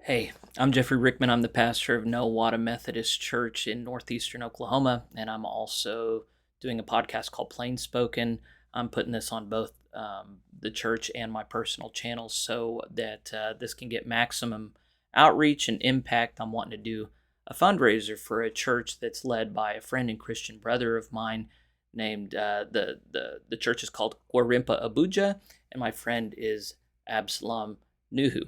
Hey, I'm Jeffrey Rickman. I'm the pastor of Nowata Methodist Church in northeastern Oklahoma, and I'm also doing a podcast called PlainSpoken. I'm putting this on both the church and my personal channels so that this can get maximum outreach and impact. I'm wanting to do a fundraiser for a church that's led by a friend and Christian brother of mine named the church is called Gwarimpa Abuja, and my friend is Absalom Nuhu.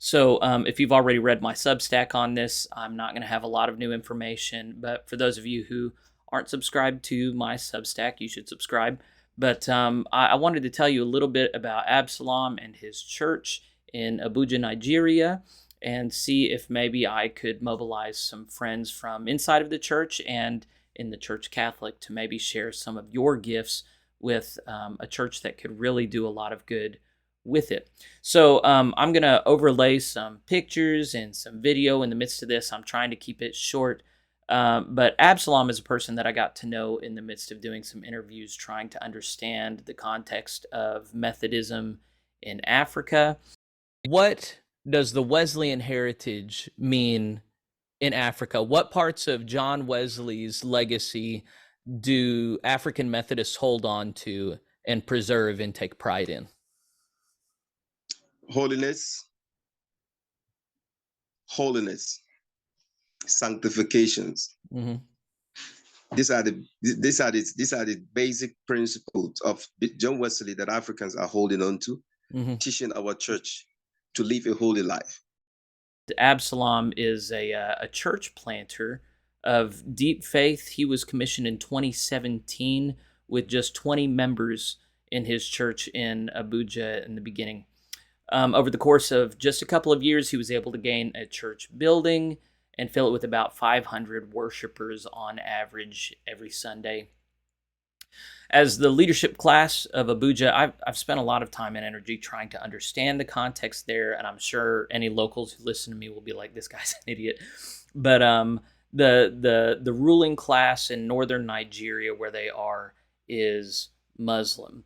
So if you've already read my Substack on this, I'm not going to have a lot of new information. But for those of you who aren't subscribed to my Substack, you should subscribe. But I wanted to tell you a little bit about Absalom and his church in Abuja, Nigeria, and see if maybe I could mobilize some friends from inside of the church and in the Church Catholic to maybe share some of your gifts with a church that could really do a lot of good with it. So I'm going to overlay some pictures and some video in the midst of this. I'm trying to keep it short. But Absalom is a person that I got to know in the midst of doing some interviews, trying to understand the context of Methodism in Africa. What does the Wesleyan heritage mean in Africa? What parts of John Wesley's legacy do African Methodists hold on to and preserve and take pride in? Holiness, sanctifications. Mm-hmm. These are the basic principles of John Wesley that Africans are holding on to, teaching our church to live a holy life. Absalom is a church planter of deep faith. He was commissioned in 2017 with just 20 members in his church in Abuja in the beginning. Over the course of just a couple of years, he was able to gain a church building and fill it with about 500 worshipers on average every Sunday. As the leadership class of Abuja, I've spent a lot of time and energy trying to understand the context there, and I'm sure any locals who listen to me will be like, "This guy's an idiot." But the ruling class in northern Nigeria, where they are, is Muslim.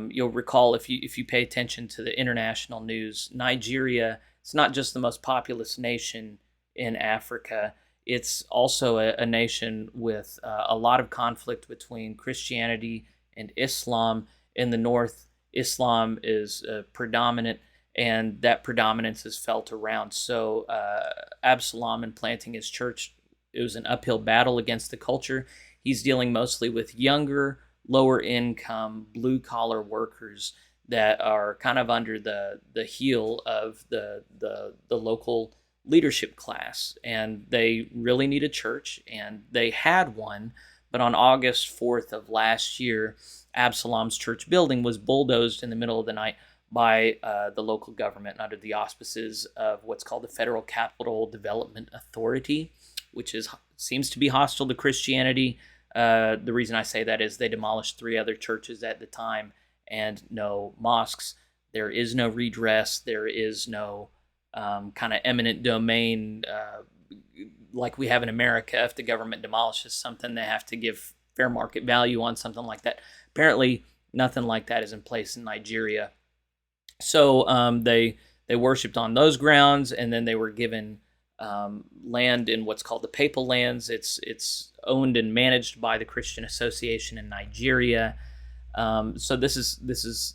You'll recall if you pay attention to the international news, Nigeria, it's not just the most populous nation in Africa. It's also a nation with a lot of conflict between Christianity and Islam. In the north, Islam is predominant, and that predominance is felt around. So Absalom, in planting his church, it was an uphill battle against the culture. He's dealing mostly with younger, lower income, blue collar workers that are kind of under the heel of the local leadership class, and they really need a church, and they had one. But on August 4th of last year, Absalom's church building was bulldozed in the middle of the night by the local government under the auspices of what's called the Federal Capital Development Authority, which seems to be hostile to Christianity. The reason I say that is they demolished 3 other churches at the time and no mosques. There is no redress. There is no kind of eminent domain like we have in America. If the government demolishes something, they have to give fair market value on something like that. Apparently, nothing like that is in place in Nigeria. So they worshipped on those grounds, and then they were given land in what's called the Papal Lands. It's owned and managed by the Christian Association in Nigeria. So this is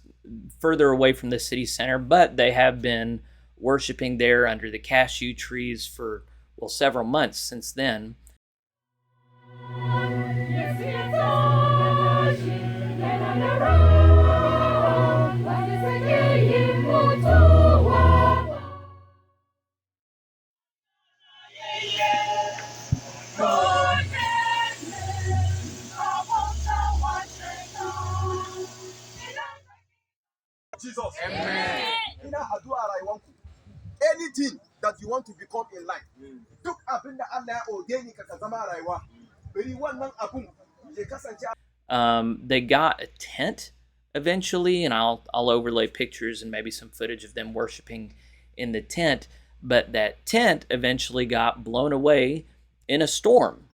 further away from the city center, but they have been worshiping there under the cashew trees for, well, several months since then. Jesus. Amen. Anything that you want to become in life, duk abin da Allah ya ordaini ka zama rayuwa, bari wannan abun ya kasance. They got a tent eventually, and I'll overlay pictures and maybe some footage of them worshiping in the tent. But that tent eventually got blown away in a storm.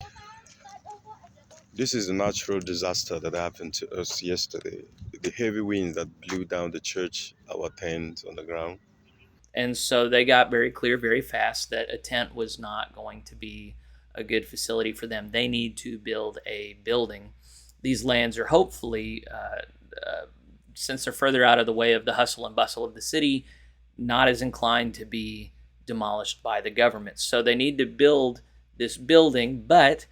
This is a natural disaster that happened to us yesterday. The heavy winds that blew down the church, our tent on the ground. And so they got very clear very fast that a tent was not going to be a good facility for them. They need to build a building. These lands are hopefully, since they're further out of the way of the hustle and bustle of the city, not as inclined to be demolished by the government. So they need to build this building, but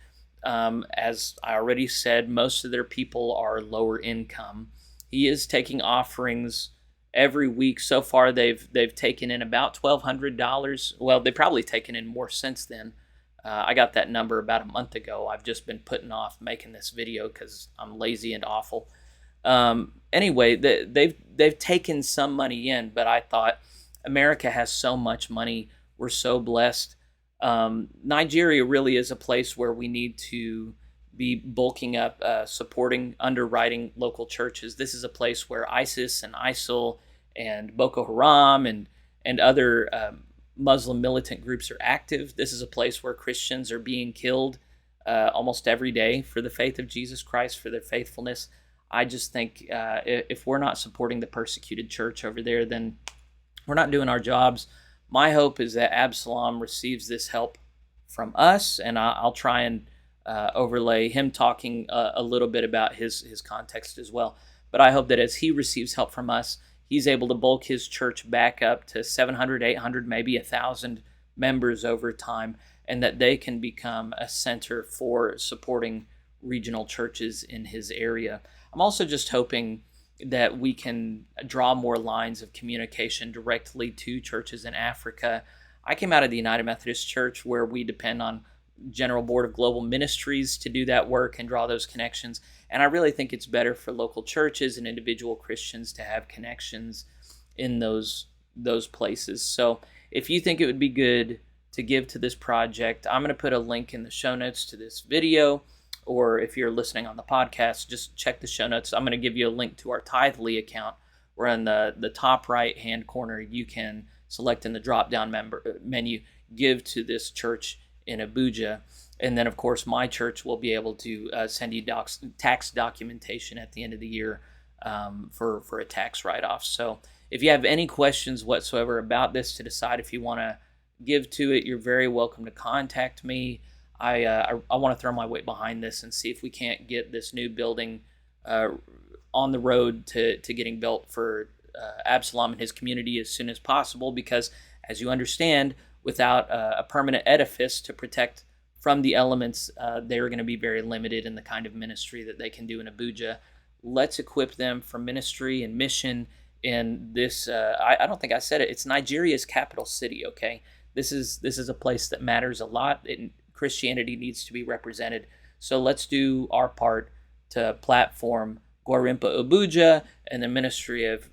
as I already said, most of their people are lower income. He is taking offerings every week. So far, they've taken in about $1,200. Well, they've probably taken in more since then. I got that number about a month ago. I've just been putting off making this video because I'm lazy and awful. Anyway, they've taken some money in, but I thought America has so much money. We're so blessed. Nigeria really is a place where we need to be bulking up, supporting, underwriting local churches. This is a place where ISIS and ISIL and Boko Haram and other Muslim militant groups are active. This is a place where Christians are being killed almost every day for the faith of Jesus Christ, for their faithfulness. I just think if we're not supporting the persecuted church over there, then we're not doing our jobs. My hope is that Absalom receives this help from us, and I'll try and overlay him talking a little bit about his context as well. But I hope that as he receives help from us, he's able to bulk his church back up to 700, 800, maybe 1,000 members over time, and that they can become a center for supporting regional churches in his area. I'm also just hoping that we can draw more lines of communication directly to churches in Africa. I came out of the United Methodist Church, where we depend on General Board of Global Ministries to do that work and draw those connections. And I really think it's better for local churches and individual Christians to have connections in those places. So if you think it would be good to give to this project, I'm going to put a link in the show notes to this video. Or if you're listening on the podcast, just check the show notes. I'm going to give you a link to our Tithely account, where in the top right-hand corner, you can select in the drop-down menu, give to this church in Abuja. And then, of course, my church will be able to send you tax documentation at the end of the year for a tax write-off. So if you have any questions whatsoever about this, to decide if you want to give to it, you're very welcome to contact me. I want to throw my weight behind this and see if we can't get this new building on the road to getting built for Absalom and his community as soon as possible, because as you understand, without a permanent edifice to protect from the elements, they're going to be very limited in the kind of ministry that they can do in Abuja. Let's equip them for ministry and mission in this. I don't think I said it. It's Nigeria's capital city. Okay, this is a place that matters a lot. Christianity needs to be represented. So let's do our part to platform Gwarimpa Abuja and the ministry of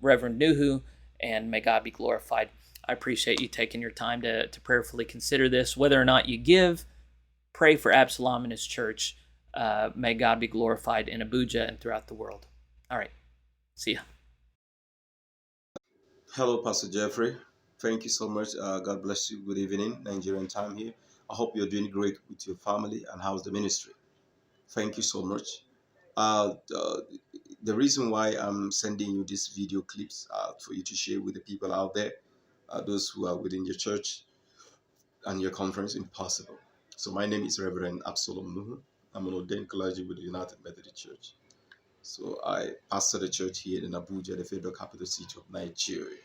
Reverend Nuhu, and may God be glorified. I appreciate you taking your time to prayerfully consider this. Whether or not you give, pray for Absalom and his church. May God be glorified in Abuja and throughout the world. All right. See ya. Hello, Pastor Jeffrey. Thank you so much. God bless you. Good evening, Nigerian time here. I hope you're doing great with your family, and how's the ministry? Thank you so much. The reason why I'm sending you these video clips for you to share with the people out there, those who are within your church and your conference, impossible. So my name is Reverend Absalom Nuhu. I'm an ordained clergy with the United Methodist Church. So I pastor the church here in Abuja, the federal capital city of Nigeria.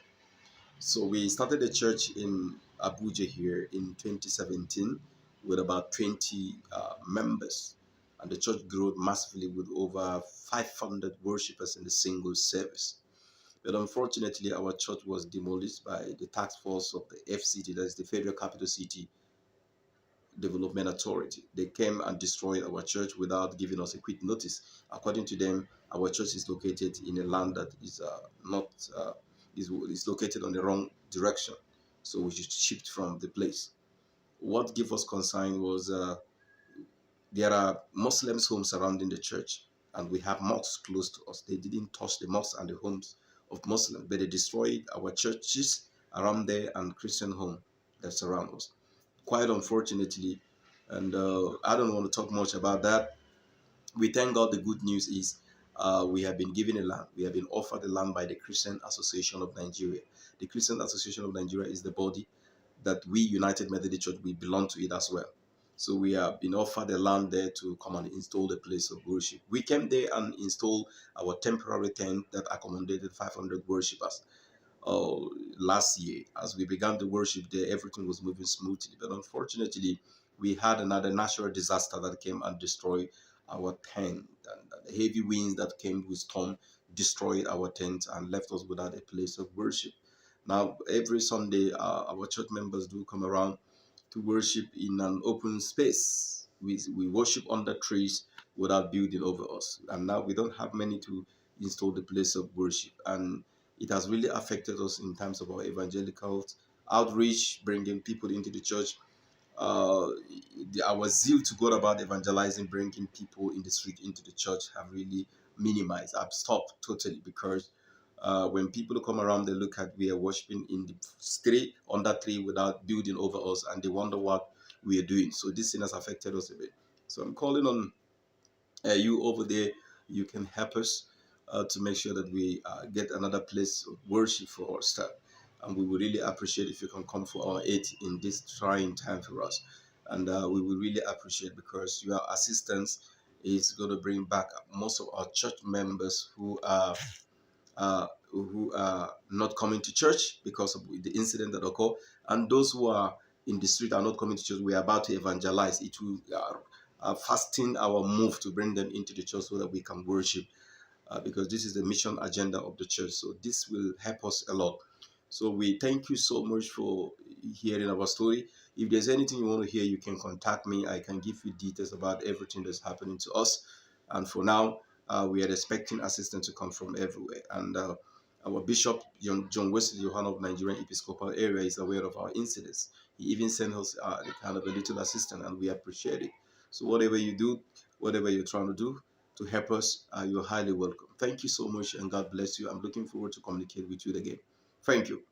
So we started the church in Abuja here in 2017 with about 20 members. And the church grew massively with over 500 worshippers in a single service. But unfortunately, our church was demolished by the task force of the FCT, that is the Federal Capital City Development Authority. They came and destroyed our church without giving us a quick notice. According to them, our church is located in a land that is not is located on the wrong direction, so we should shift from the place. What gave us concern was there are Muslims homes surrounding the church, and we have mosques close to us. They didn't touch the mosques and the homes of Muslims, but they destroyed our churches around there and Christian home that surround us. Quite unfortunately, and I don't want to talk much about that. We thank God. The good news is we have been given a land. We have been offered a land by the Christian Association of Nigeria. The Christian Association of Nigeria is the body that we, United Methodist Church, we belong to it as well. So we have been offered a land there to come and install the place of worship. We came there and installed our temporary tent that accommodated 500 worshippers. Last year, as we began to worship there, everything was moving smoothly. But unfortunately, we had another natural disaster that came and destroyed our tent. And the heavy winds that came with storm destroyed our tent and left us without a place of worship. Now, every Sunday, our church members do come around to worship in an open space. We worship under trees without building over us. And now we don't have many to install the place of worship. And it has really affected us in terms of our evangelical outreach, bringing people into the church. Our zeal to go about evangelizing, bringing people in the street into the church have really minimized. I've stopped totally because when people come around, they look at we are worshiping in the street, under tree, without building over us, and they wonder what we are doing. So this thing has affected us a bit. So I'm calling on you over there. You can help us to make sure that we get another place of worship for our staff. And we would really appreciate if you can come for our aid in this trying time for us. And we would really appreciate, because your assistance is going to bring back most of our church members who are not coming to church because of the incident that occurred, and those who are in the street are not coming to church. We are about to evangelize. It will fasten our move to bring them into the church so that we can worship, because this is the mission agenda of the church. So this will help us a lot. So we thank you so much for hearing our story. If there's anything you want to hear, you can contact me. I can give you details about everything that's happening to us. And for now, we are expecting assistance to come from everywhere. And our Bishop, John Wesley Johan of Nigerian Episcopal area, is aware of our incidents. He even sent us kind of a little assistance, and we appreciate it. So whatever you do, whatever you're trying to do to help us, you're highly welcome. Thank you so much, and God bless you. I'm looking forward to communicate with you again. Thank you.